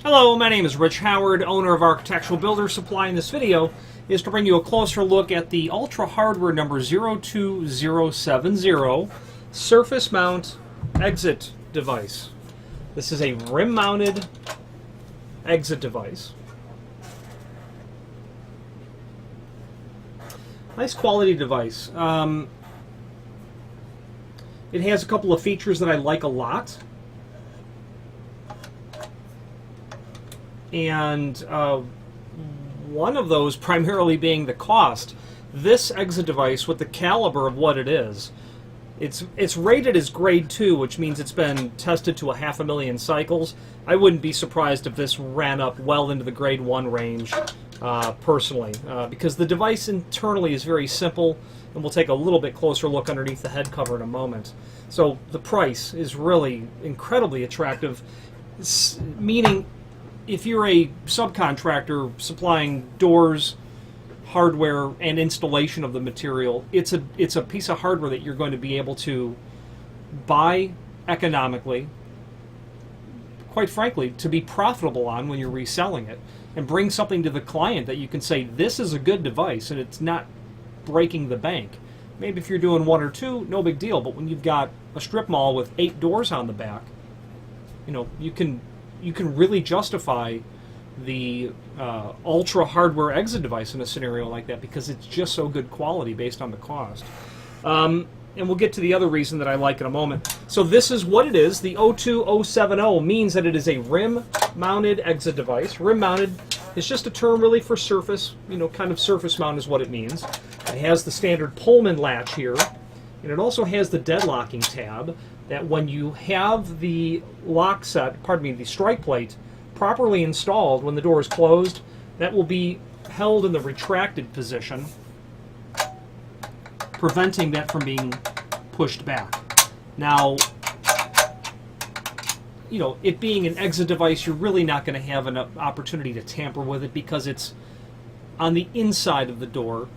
Hello, my name is Rich Howard, owner of Architectural Builder Supply, and this video is to bring you a closer look at the Ultra Hardware number 02070 surface mount exit device. This is a rim-mounted exit device. Nice quality device. It has a couple of features that I like a lot. And one of those primarily being the cost. This exit device, with the caliber of what it is, it's rated as grade 2, which means it's been tested to 500,000 cycles. I wouldn't be surprised if this ran up well into the grade 1 range, personally, because the device internally is very simple, and we'll take a little bit closer look underneath the head cover in a moment. So the price is really incredibly attractive, meaning if you're a subcontractor supplying doors, hardware, and installation of the material, it's a piece of hardware that you're going to be able to buy economically, quite frankly, to be profitable on when you're reselling it, and bring something to the client that you can say, this is a good device and it's not breaking the bank. Maybe if you're doing 1 or 2, no big deal, but when you've got a strip mall with 8 doors on the back, you know, you can really justify the ultra hardware exit device in a scenario like that, because it's just so good quality based on the cost. And we'll get to the other reason that I like in a moment. So this is what it is. The 02070 means that it is a rim-mounted exit device. Rim-mounted is just a term really for surface, you know, kind of surface mount is what it means. It has the standard Pullman latch here, and it also has the deadlocking tab that when you have the lock set, the strike plate properly installed when the door is closed, that will be held in the retracted position, preventing that from being pushed back. Now, you know, it being an exit device, you're really not going to have an opportunity to tamper with it because it's on the inside of the door.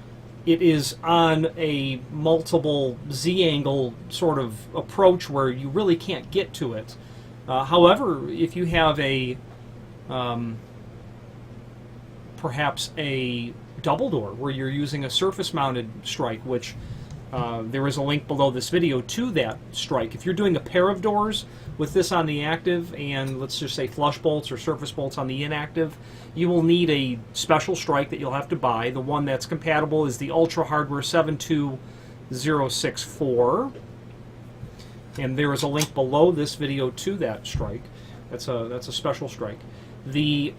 It is on a multiple Z-angle sort of approach where you really can't get to it. However, if you have a perhaps a double door where you're using a surface-mounted strike, which there is a link below this video to that strike. If you're doing a pair of doors with this on the active and let's just say flush bolts or surface bolts on the inactive, you will need a special strike that you'll have to buy. The one that's compatible is the Ultra Hardware 72064, and there is a link below this video to that strike. That's a special strike. The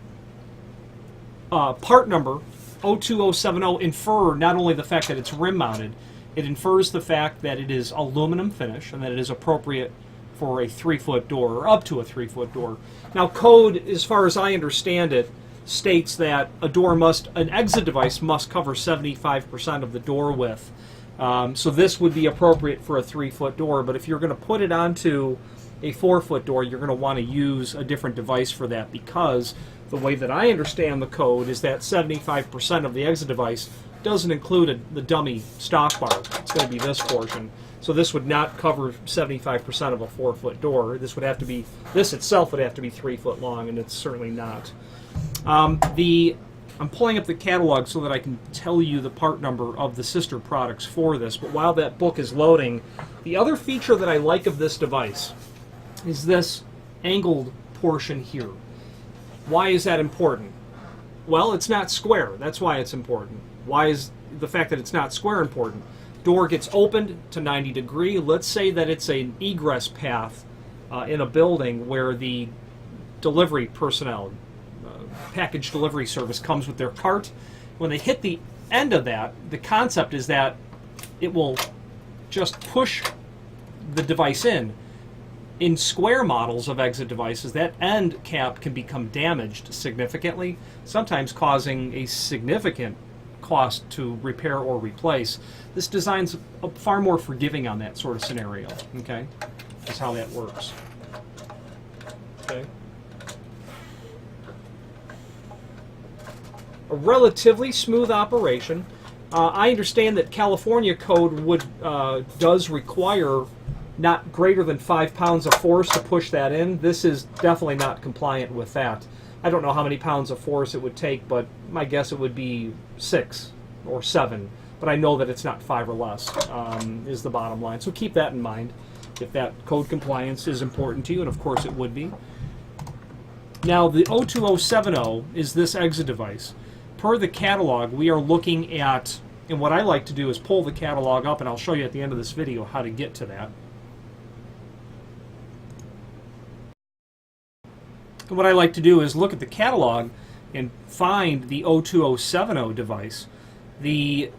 part number 02070 infer not only the fact that it's rim mounted, it infers the fact that it is aluminum finish and that it is appropriate for a 3-foot door or up to a 3-foot door. Now, code, as far as I understand it, states that an exit device must cover 75% of the door width. So this would be appropriate for a 3-foot door, but if you're going to put it onto a 4-foot door, you're going to want to use a different device for that, because the way that I understand the code is that 75% of the exit device doesn't include the dummy stock bar. It's going to be this portion. So this would not cover 75% of a 4-foot door. This itself would have to be 3 foot long, and it's certainly not. I'm pulling up the catalog so that I can tell you the part number of the sister products for this, but while that book is loading, the other feature that I like of this device is this angled portion here. Why is that important? Well, it's not square. That's why it's important. Why is the fact that it's not square important? Door gets opened to 90 degrees. Let's say that it's an egress path in a building where the delivery personnel, package delivery service, comes with their cart. When they hit the end of that, the concept is that it will just push the device in. In square models of exit devices, that end cap can become damaged significantly, sometimes causing a significant cost to repair or replace. This design's far more forgiving on that sort of scenario. Okay, that's how that works. Okay. A relatively smooth operation. I understand that California code does require not greater than 5 pounds of force to push that in. This is definitely not compliant with that. I don't know how many pounds of force it would take, but my guess it would be 6 or 7. But I know that it's not 5 or less, is the bottom line. So keep that in mind if that code compliance is important to you, and of course it would be. Now, the 02070 is this exit device. Per the catalog, we are looking at, and what I like to do is pull the catalog up, and I'll show you at the end of this video how to get to that. And what I like to do is look at the catalog and find the 02070 device. The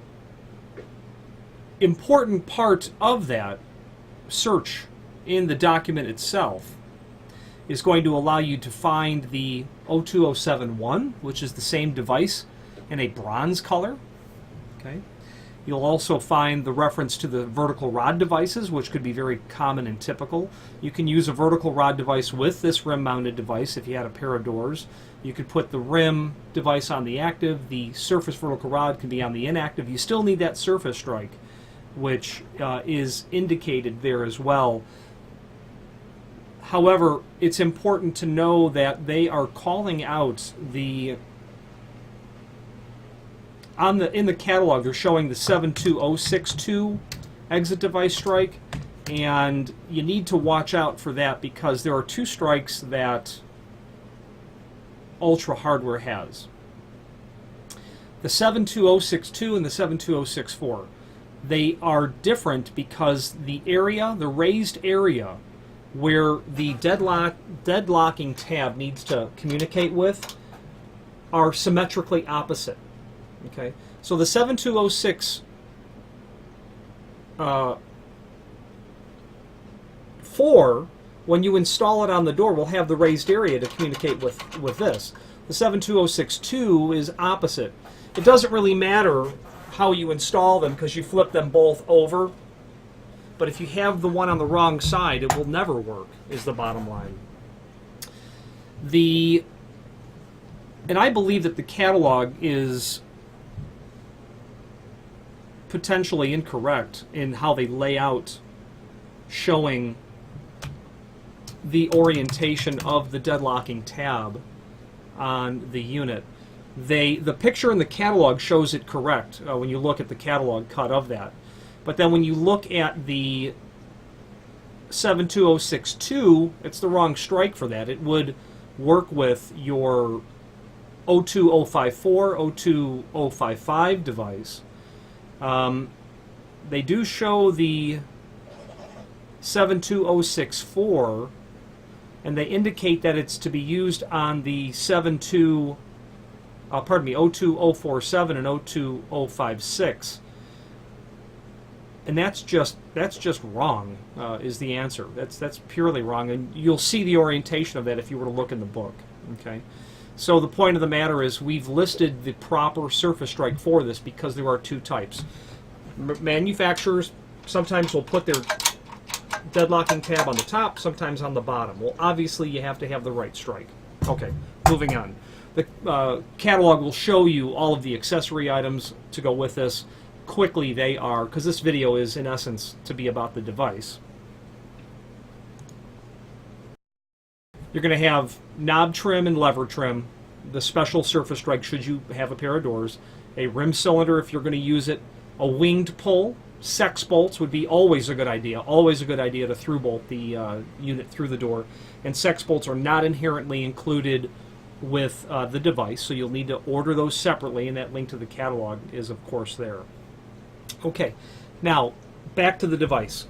important part of that search in the document itself is going to allow you to find the 02071, which is the same device in a bronze color. Okay. You'll also find the reference to the vertical rod devices, which could be very common and typical. You can use a vertical rod device with this rim-mounted device if you had a pair of doors. You could put the rim device on the active. The surface vertical rod can be on the inactive. You still need that surface strike, which is indicated there as well. However, it's important to know that they are calling out the in the catalog, they're showing the 72062 exit device strike, and you need to watch out for that because there are 2 strikes that Ultra Hardware has. The 72062 and the 72064. They are different because the area, the raised area where the deadlocking tab needs to communicate with, are symmetrically opposite. Okay, so the 7206 4, when you install it on the door, will have the raised area to communicate with this. The 72062 is opposite. It doesn't really matter how you install them because you flip them both over, but if you have the one on the wrong side, it will never work, is the bottom line. And I believe that the catalog is potentially incorrect in how they lay out showing the orientation of the deadlocking tab on the unit. The picture in the catalog shows it correct when you look at the catalog cut of that. But then when you look at the 72062, it's the wrong strike for that. It would work with your 02054, 02055 device. They do show the 72064, and they indicate that it's to be used on the 02047 and 02056. And that's just wrong, is the answer. That's purely wrong, and you'll see the orientation of that if you were to look in the book. Okay, so the point of the matter is we've listed the proper surface strike for this because there are 2 types. Manufacturers sometimes will put their deadlocking tab on the top, sometimes on the bottom. Well, obviously you have to have the right strike. Okay, moving on. The catalog will show you all of the accessory items to go with this. Quickly they are, because this video is in essence to be about the device. You're going to have knob trim and lever trim, the special surface strike should you have a pair of doors, a rim cylinder if you're going to use it, a winged pull. Sex bolts would be always a good idea to through bolt the unit through the door, and sex bolts are not inherently included with the device, so you'll need to order those separately, and that link to the catalog is of course there. Okay, now back to the device.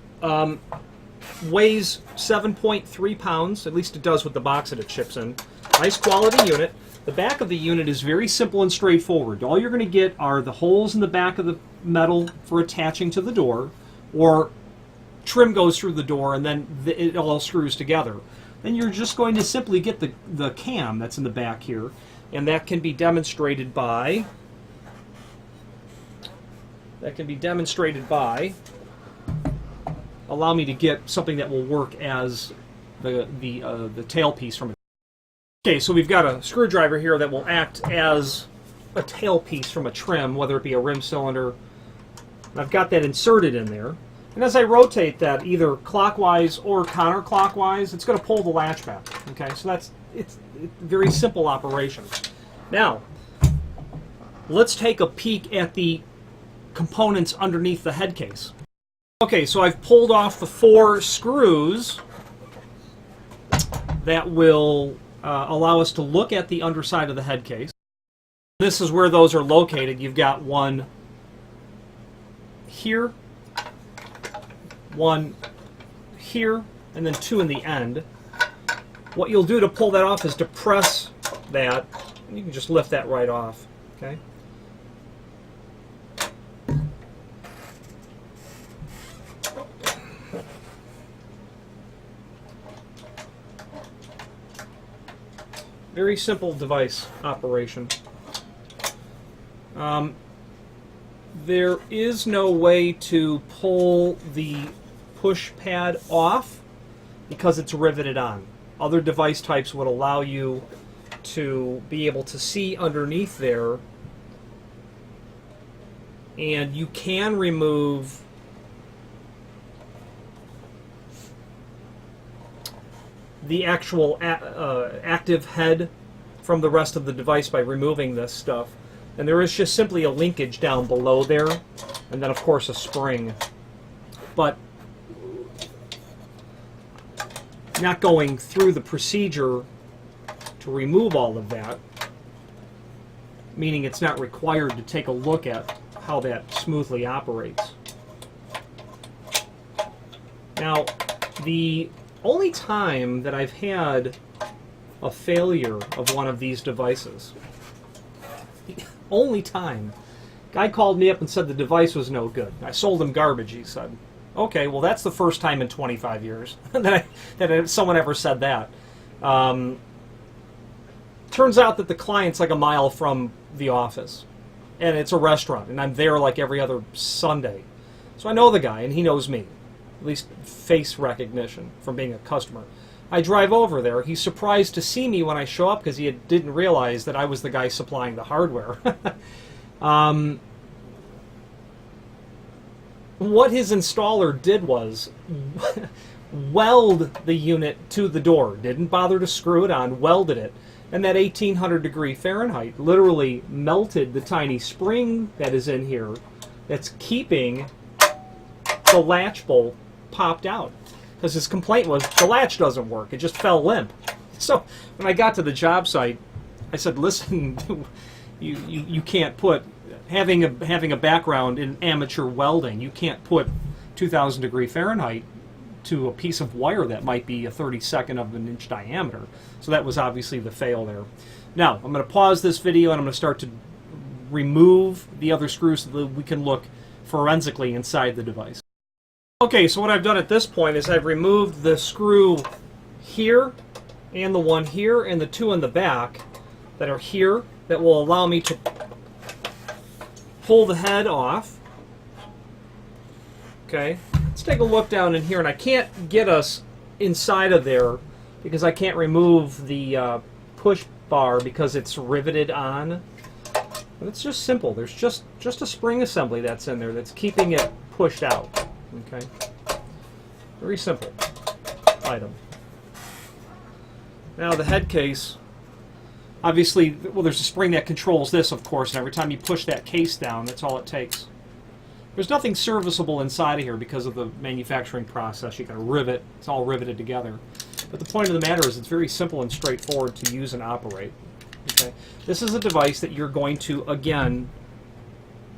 Weighs 7.3 pounds, at least it does with the box that it ships in. Nice quality unit. The back of the unit is very simple and straightforward. All you're going to get are the holes in the back of the metal for attaching to the door, or trim goes through the door and then it all screws together. Then you're just going to simply get the cam that's in the back here, and that can be demonstrated by allow me to get something that will work as the tailpiece from it. Okay, so we've got a screwdriver here that will act as a tailpiece from a trim, whether it be a rim cylinder. I've got that inserted in there. And as I rotate that either clockwise or counterclockwise, it's going to pull the latch back. Okay, so it's a very simple operation. Now, let's take a peek at the components underneath the head case. Okay, so I've pulled off the 4 screws that will allow us to look at the underside of the head case. This is where those are located. You've got one here, one here, and then 2 in the end. What you'll do to pull that off is to press that. You can just lift that right off. Okay. Very simple device operation. There is no way to pull the push pad off because it's riveted on. Other device types would allow you to be able to see underneath there, and you can remove the actual active head from the rest of the device by removing this stuff. And there is just simply a linkage down below there, and then of course a spring. But not going through the procedure to remove all of that, meaning it's not required to take a look at how that smoothly operates. Now, the only time that I've had a failure of one of these devices, the only time, guy called me up and said the device was no good. I sold him garbage, he said. Okay, well that's the first time in 25 years that someone ever said that. Turns out that the client's like a mile from the office, and it's a restaurant, and I'm there like every other Sunday. So I know the guy, and he knows me. At least face recognition from being a customer. I drive over there. He's surprised to see me when I show up because he didn't realize that I was the guy supplying the hardware. What his installer did was weld the unit to the door. Didn't bother to screw it on, welded it. And that 1800 degree Fahrenheit literally melted the tiny spring that is in here that's keeping the latch bolt popped out. Because his complaint was the latch doesn't work. It just fell limp. So when I got to the job site, I said, listen, you can't put, having a background in amateur welding, you can't put 2000 degree Fahrenheit to a piece of wire that might be a 32nd of an inch diameter. So that was obviously the fail there. Now, I'm going to pause this video and I'm going to start to remove the other screws so that we can look forensically inside the device. Okay, so what I've done at this point is I've removed the screw here and the one here and the 2 in the back that are here that will allow me to pull the head off. Okay, let's take a look down in here, and I can't get us inside of there because I can't remove the push bar because it's riveted on. But it's just simple. There's just a spring assembly that's in there that's keeping it pushed out. Okay, very simple item. Now the head case, obviously, well, there's a spring that controls this, of course, and every time you push that case down, that's all it takes. There's nothing serviceable inside of here because of the manufacturing process. You can rivet, it's all riveted together. But the point of the matter is it's very simple and straightforward to use and operate. Okay, this is a device that you're going to, again,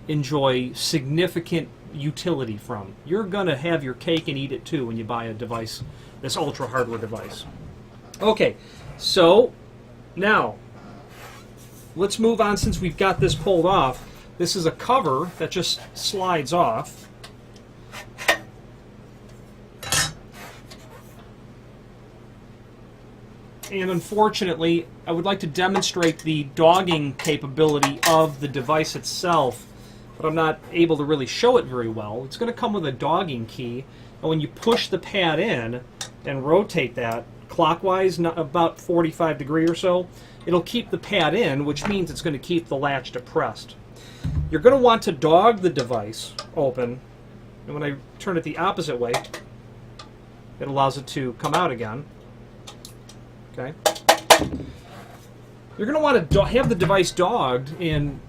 enjoy significant utility from. You're going to have your cake and eat it too when you buy a device, this ultra hardware device. Okay, so now let's move on. Since we've got this pulled off, this is a cover that just slides off. And unfortunately, I would like to demonstrate the dogging capability of the device itself, but I'm not able to really show it very well. It's going to come with a dogging key, and when you push the pad in and rotate that clockwise, about 45 degrees or so, it'll keep the pad in, which means it's going to keep the latch depressed. You're going to want to dog the device open And when I turn it the opposite way, it allows it to come out again. Okay. You're going to want to have the device dogged in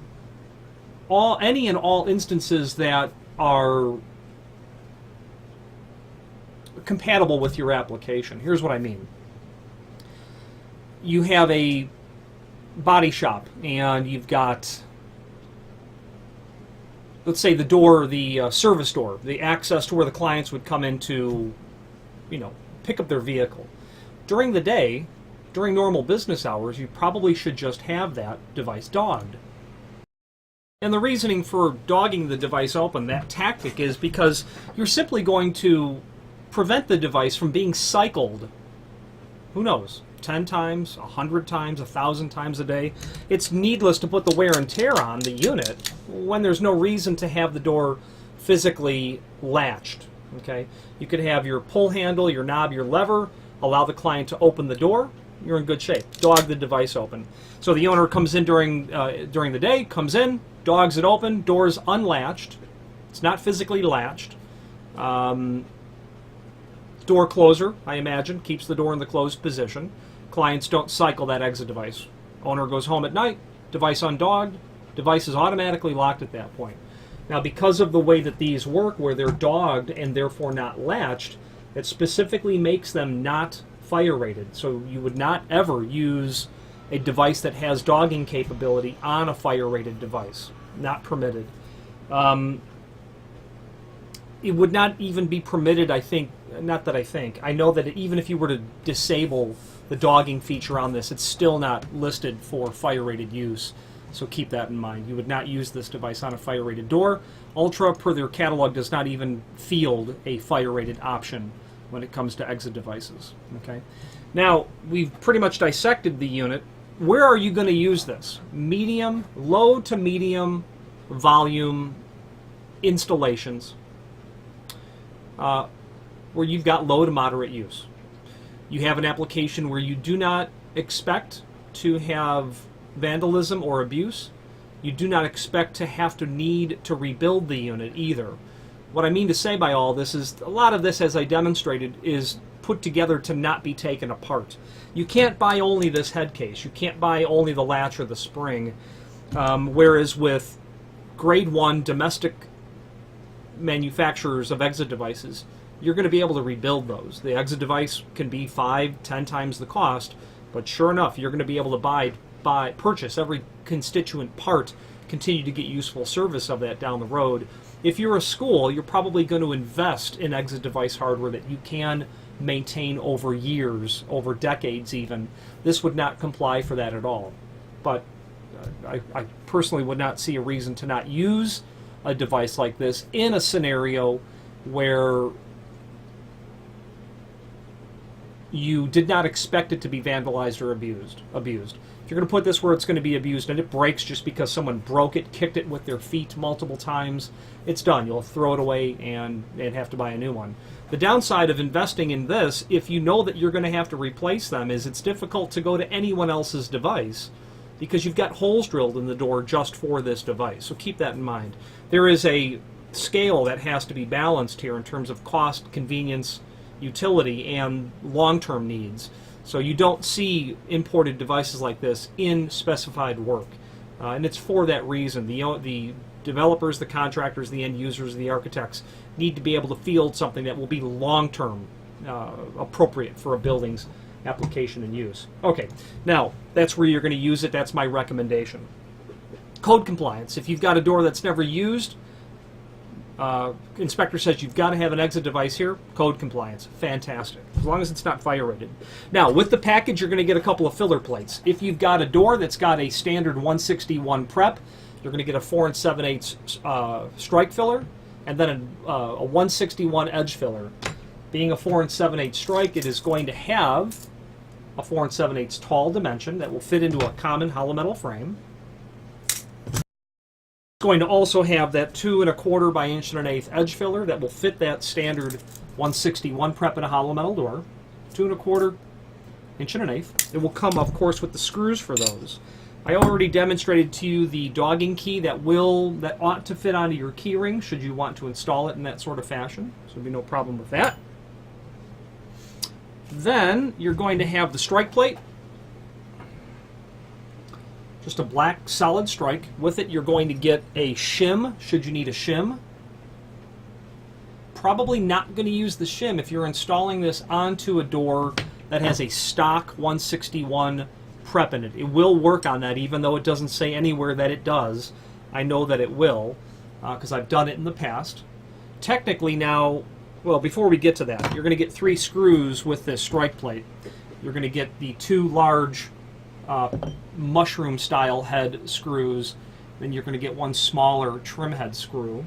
any and all instances that are compatible with your application. Here's what I mean. You have a body shop and you've got, let's say, the door, the service door, the access to where the clients would come in to, pick up their vehicle. During the day, during normal business hours, you probably should just have that device dogged. And the reasoning for dogging the device open, that tactic, is because you're simply going to prevent the device from being cycled, who knows, 10 times, 100 times, 1,000 times a day. It's needless to put the wear and tear on the unit when there's no reason to have the door physically latched. Okay? You could have your pull handle, your knob, your lever, allow the client to open the door. You're in good shape. Dog the device open. So the owner comes in during the day, comes in, dogs it open, door's unlatched. It's not physically latched. Door closer, I imagine, keeps the door in the closed position. Clients don't cycle that exit device. Owner goes home at night, device undogged, device is automatically locked at that point. Now, because of the way that these work, where they're dogged and therefore not latched, it specifically makes them not fire rated. So you would not ever use a device that has dogging capability on a fire rated device. Not permitted. It would not even be permitted, I think, not that I think, I know that even if you were to disable the dogging feature on this, it's still not listed for fire-rated use. So keep that in mind. You would not use this device on a fire-rated door. Ultra, per their catalog, does not even field a fire-rated option when it comes to exit devices. Okay. Now, we've pretty much dissected the unit. Where are you going to use this? Medium, low to medium volume installations. Where you've got low to moderate use. You have an application where you do not expect to have vandalism or abuse. You do not expect to have to need to rebuild the unit either. What I mean to say by all this is a lot of this, as I demonstrated, is put together to not be taken apart. You can't buy only this head case. You can't buy only the latch or the spring. Whereas with grade 1 domestic manufacturers of exit devices, you're going to be able to rebuild those. The exit device can be 5-10 times the cost, but sure enough, you're going to be able to purchase every constituent part, continue to get useful service of that down the road. If you're a school, you're probably going to invest in exit device hardware that you can maintain over years, over decades even. This would not comply for that at all. But I personally would not see a reason to not use a device like this in a scenario where you did not expect it to be vandalized or abused. If you're going to put this where it's going to be abused and it breaks just because someone broke it, kicked it with their feet multiple times, it's done. You'll throw it away and have to buy a new one. The downside of investing in this, if you know that you're going to have to replace them, is it's difficult to go to anyone else's device because you've got holes drilled in the door just for this device. So keep that in mind. There is a scale that has to be balanced here in terms of cost, convenience, utility, and long-term needs. So you don't see imported devices like this in specified work. And it's for that reason. The developers, the contractors, the end users, the architects need to be able to field something that will be long-term appropriate for a building's application and use. Okay, now that's where you're going to use it. That's my recommendation. Code compliance. If you've got a door that's never used, inspector says you've got to have an exit device here. Code compliance. Fantastic. As long as it's not fire rated. Now, with the package, you're going to get a couple of filler plates. If you've got a door that's got a standard 161 prep, you're going to get a 4 7/8 strike filler, and then a 161 edge filler. Being a 4 7/8 strike, it is going to have a 4 7/8 tall dimension that will fit into a common hollow metal frame. Going to also have that 2 1/4 by 1 1/8 edge filler that will fit that standard 161 prep in a hollow metal door. 2 1/4 1 1/8. It will come, of course, with the screws for those. I already demonstrated to you the dogging key that ought to fit onto your key ring should you want to install it in that sort of fashion. So there'll be no problem with that. Then you're going to have the strike plate. Just a black solid strike. With it, you're going to get a shim, should you need a shim. Probably not going to use the shim if you're installing this onto a door that has a stock 161 prep in it. It will work on that, even though it doesn't say anywhere that it does. I know that it will, because I've done it in the past. Technically now, well, before we get to that, you're going to get 3 screws with this strike plate. You're going to get the 2 large mushroom style head screws, then you're going to get 1 smaller trim head screw.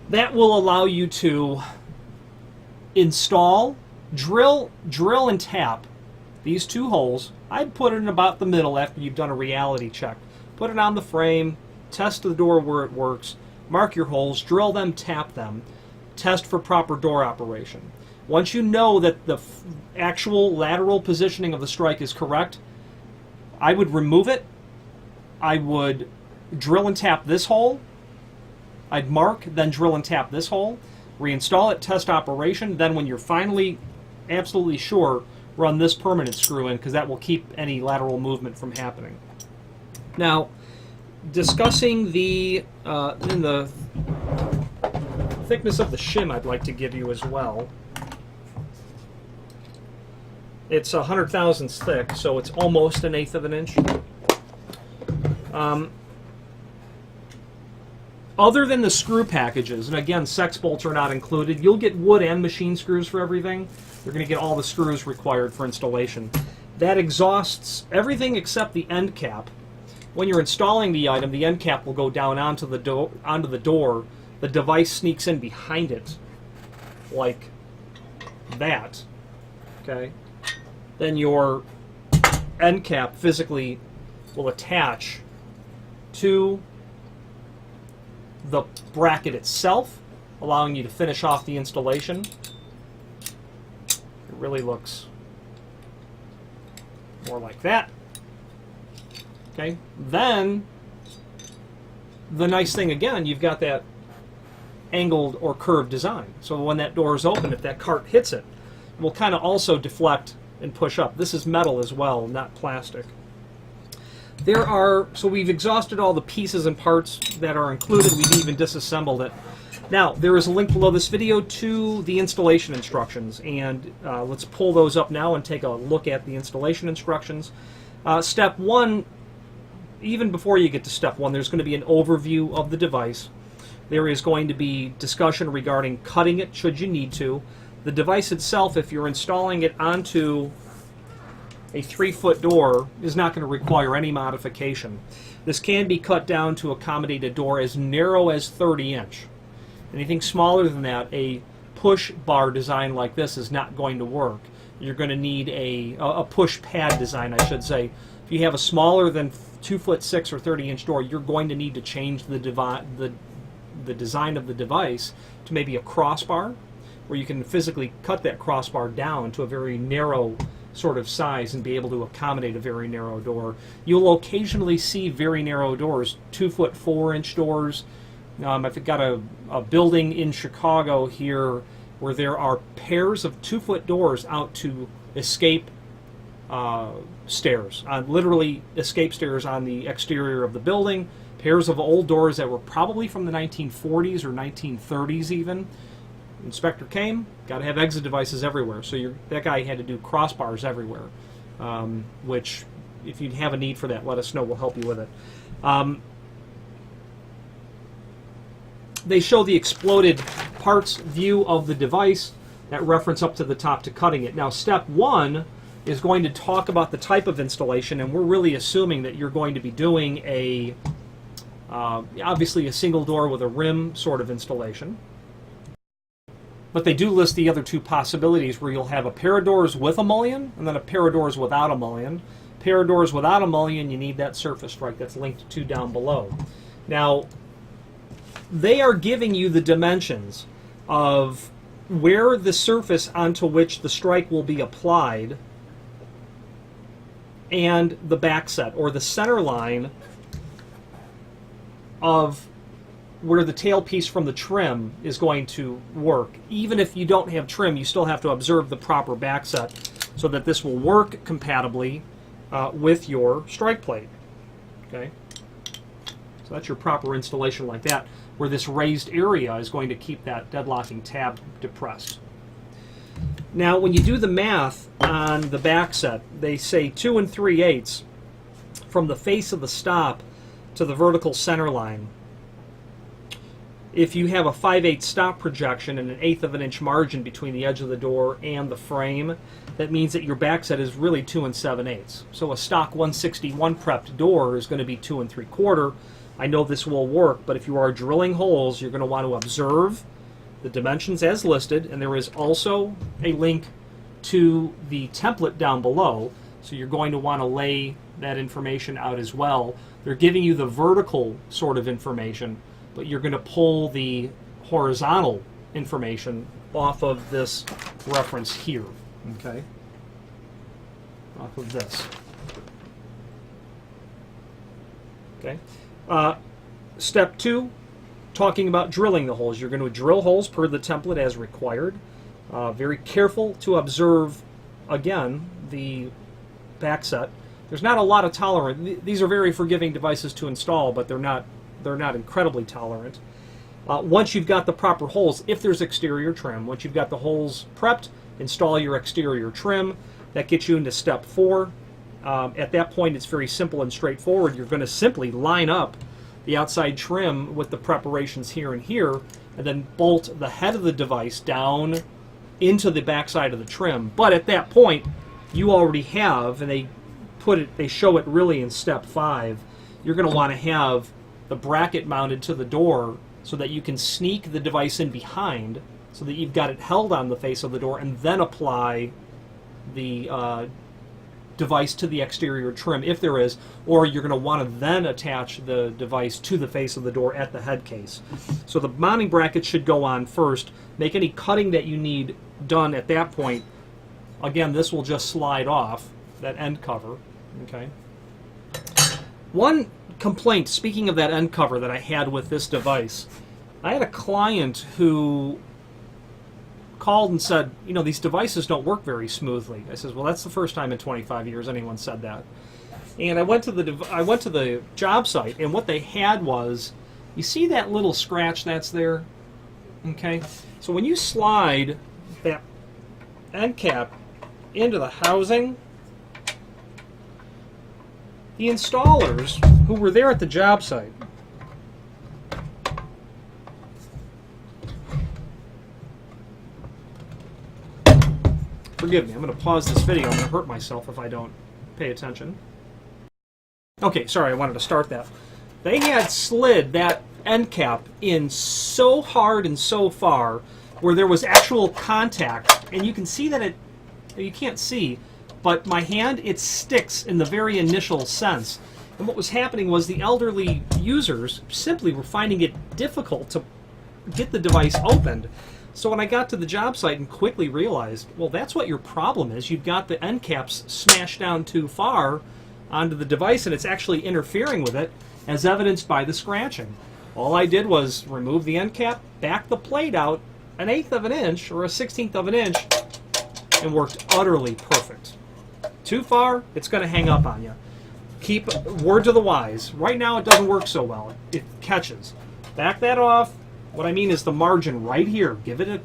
That will allow you to install, drill and tap these 2 holes. I'd put it in about the middle after you've done a reality check. Put it on the frame, test the door where it works, mark your holes, drill them, tap them, test for proper door operation. Once you know that the actual lateral positioning of the strike is correct, I would remove it. I would drill and tap this hole. I'd mark, then drill and tap this hole. Reinstall it, test operation. Then when you're finally absolutely sure, run this permanent screw in, because that will keep any lateral movement from happening. Now, discussing the thickness of the shim, I'd like to give you as well. It's 100 thousandths thick, so it's almost 1/8 of an inch. Other than the screw packages, and again, sex bolts are not included, you'll get wood and machine screws for everything. You're going to get all the screws required for installation. That exhausts everything except the end cap. When you're installing the item, the end cap will go down onto the door. The device sneaks in behind it, like that. Okay. Then your end cap physically will attach to the bracket itself, allowing you to finish off the installation. It really looks more like that. Okay. Then the nice thing again, you've got that angled or curved design. So when that door is open, if that cart hits it, it will kind of also deflect and push up. This is metal as well, not plastic. So we've exhausted all the pieces and parts that are included. We've even disassembled it. Now, there is a link below this video to the installation instructions, and let's pull those up now and take a look at the installation instructions. Step 1, even before you get to step 1, there's going to be an overview of the device. There is going to be discussion regarding cutting it should you need to. The device itself, if you're installing it onto a 3-foot door, is not going to require any modification. This can be cut down to accommodate a door as narrow as 30 inch. Anything smaller than that, a push bar design like this is not going to work. You're going to need a push pad design, I should say. If you have a smaller than 2'6" or 30 inch door, you're going to need to change the design of the device to maybe a crossbar, where you can physically cut that crossbar down to a very narrow sort of size and be able to accommodate a very narrow door. You'll occasionally see very narrow doors, 2'4" doors. I've got a building in Chicago here where there are pairs of 2-foot doors out to escape stairs, literally escape stairs on the exterior of the building. Pairs of old doors that were probably from the 1940s or 1930s even. Inspector came, got to have exit devices everywhere. So that guy had to do crossbars everywhere, which, if you have a need for that, let us know. We'll help you with it. They show the exploded parts view of the device, that reference up to the top to cutting it. Now, step 1 is going to talk about the type of installation, and we're really assuming that you're going to be doing obviously a single door with a rim sort of installation. But they do list the other 2 possibilities, where you'll have a pair of doors with a mullion and then a pair of doors without a mullion. Pair of doors without a mullion, you need that surface strike that's linked to down below. Now, they are giving you the dimensions of where the surface onto which the strike will be applied and the back set, or the center line of where the tailpiece from the trim is going to work. Even if you don't have trim, you still have to observe the proper back set so that this will work compatibly with your strike plate. Okay, so that's your proper installation like that, where this raised area is going to keep that deadlocking tab depressed. Now, when you do the math on the back set, they say 2 3/8 from the face of the stop to the vertical center line. If you have a 5/8 stop projection and an 1/8 of an inch margin between the edge of the door and the frame, that means that your back set is really 2 7/8. So a stock 161 prepped door is going to be 2 3/4. I know this will work, but if you are drilling holes, you're going to want to observe the dimensions as listed, and there is also a link to the template down below, so you're going to want to lay that information out as well. They're giving you the vertical sort of information, but you're going to pull the horizontal information off of this reference here, okay? Off of this. Okay. Step 2, talking about drilling the holes. You're going to drill holes per the template as required. Very careful to observe, again, the back set. There's not a lot of tolerance. These are very forgiving devices to install, but they're not incredibly tolerant. Once you've got the proper holes, if there's exterior trim, once you've got the holes prepped, install your exterior trim. That gets you into step 4. At that point, it's very simple and straightforward. You're going to simply line up the outside trim with the preparations here and here, and then bolt the head of the device down into the backside of the trim. But at that point, you already have, and they show it really in step 5, you're going to want to have the bracket mounted to the door so that you can sneak the device in behind so that you've got it held on the face of the door, and then apply the device to the exterior trim if there is, or you're going to want to then attach the device to the face of the door at the head case. So the mounting bracket should go on first. Make any cutting that you need done at that point. Again, this will just slide off that end cover. Okay. One complaint, speaking of that end cover, that I had with this device, I had a client who called and said, you know, these devices don't work very smoothly. I says, well, that's the first time in 25 years anyone said that. And I went to the job site, and what they had was, you see that little scratch that's there? Okay, so when you slide that end cap into the housing, the installers who were there at the job site forgive me, I'm going to pause this video. I'm going to hurt myself if I don't pay attention. Okay, sorry, I wanted to start that. They had slid that end cap in so hard and so far where there was actual contact, and you can see that you can't see, but my hand, it sticks in the very initial sense. And what was happening was the elderly users simply were finding it difficult to get the device opened. So when I got to the job site and quickly realized, well, that's what your problem is. You've got the end caps smashed down too far onto the device, and it's actually interfering with it, as evidenced by the scratching. All I did was remove the end cap, back the plate out 1/8 of an inch or 1/16 of an inch, and worked utterly perfect. Too far, it's going to hang up on you. Keep word to the wise. Right now, it doesn't work so well. It catches. Back that off. What I mean is the margin right here. Give it a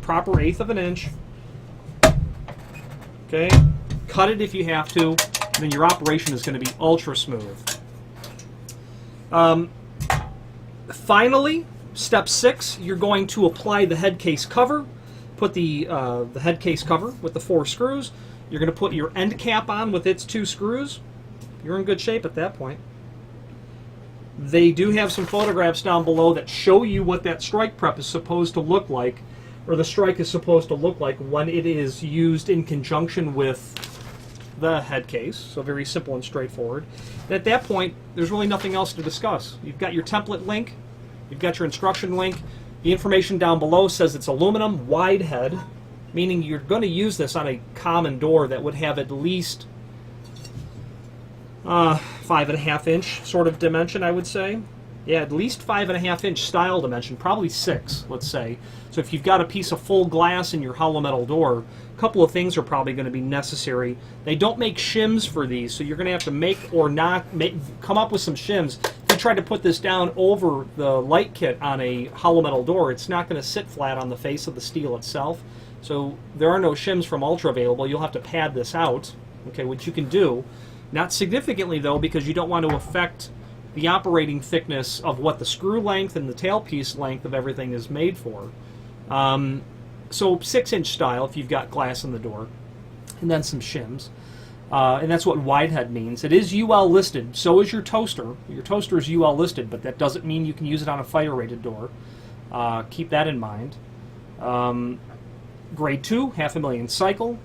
proper 1/8 of an inch. Okay? Cut it if you have to, and then your operation is going to be ultra smooth. Finally, step 6, you're going to apply the head case cover. Put the head case cover with the 4 screws. You're going to put your end cap on with its 2 screws. You're in good shape at that point. They do have some photographs down below that show you what that strike prep is supposed to look like, or the strike is supposed to look like when it is used in conjunction with the head case. So very simple and straightforward. And at that point, there's really nothing else to discuss. You've got your template link, you've got your instruction link. The information down below says it's aluminum wide head, meaning you're going to use this on a common door that would have at least 5.5 inch sort of dimension, I would say. Yeah, at least 5.5 inch style dimension, probably 6, let's say. So if you've got a piece of full glass in your hollow metal door, a couple of things are probably going to be necessary. They don't make shims for these, so you're going to have to make or not make, come up with some shims. If you try to put this down over the light kit on a hollow metal door, it's not going to sit flat on the face of the steel itself. So there are no shims from Ultra available. You'll have to pad this out, okay, which you can do. Not significantly, though, because you don't want to affect the operating thickness of what the screw length and the tailpiece length of everything is made for. So 6-inch style if you've got glass in the door, and then some shims. And that's what widehead means. It is UL listed, so is your toaster. Your toaster is UL listed, but that doesn't mean you can use it on a fire-rated door. Keep that in mind. Grade 2, 500,000 cycle.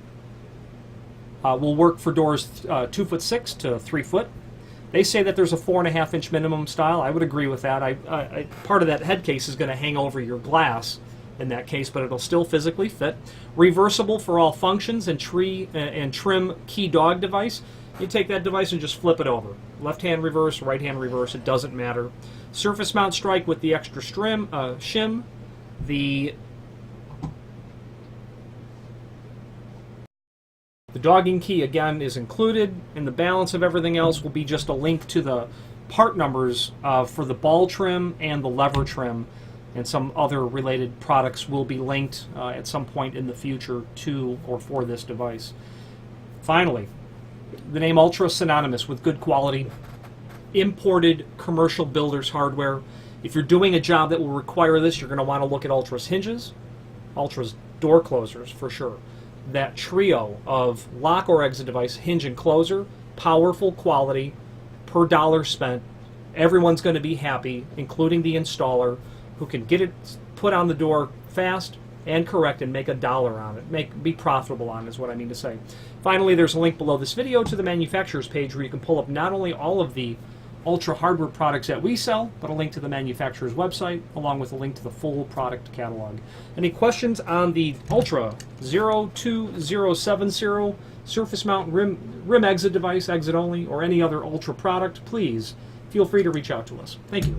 Will work for doors 2'6" to 3 foot. They say that there's a 4.5 inch minimum style. I would agree with that. Part of that head case is going to hang over your glass in that case, but it'll still physically fit. Reversible for all functions and trim key dog device. You take that device and just flip it over. Left hand reverse, right hand reverse, it doesn't matter. Surface mount strike with the extra shim. The dogging key, again, is included, and the balance of everything else will be just a link to the part numbers for the ball trim and the lever trim, and some other related products will be linked at some point in the future to or for this device. Finally, the name Ultra is synonymous with good quality, imported commercial builders hardware. If you're doing a job that will require this, you're going to want to look at Ultra's hinges, Ultra's door closers for sure. That trio of lock or exit device, hinge and closer, powerful quality, per dollar spent. Everyone's going to be happy, including the installer, who can get it put on the door fast and correct and make $1 on it. Be profitable on it is what I mean to say. Finally, there's a link below this video to the manufacturer's page where you can pull up not only all of the Ultra hardware products that we sell, but a link to the manufacturer's website, along with a link to the full product catalog. Any questions on the Ultra 02070 surface mount rim exit device, exit only, or any other Ultra product, please feel free to reach out to us. Thank you.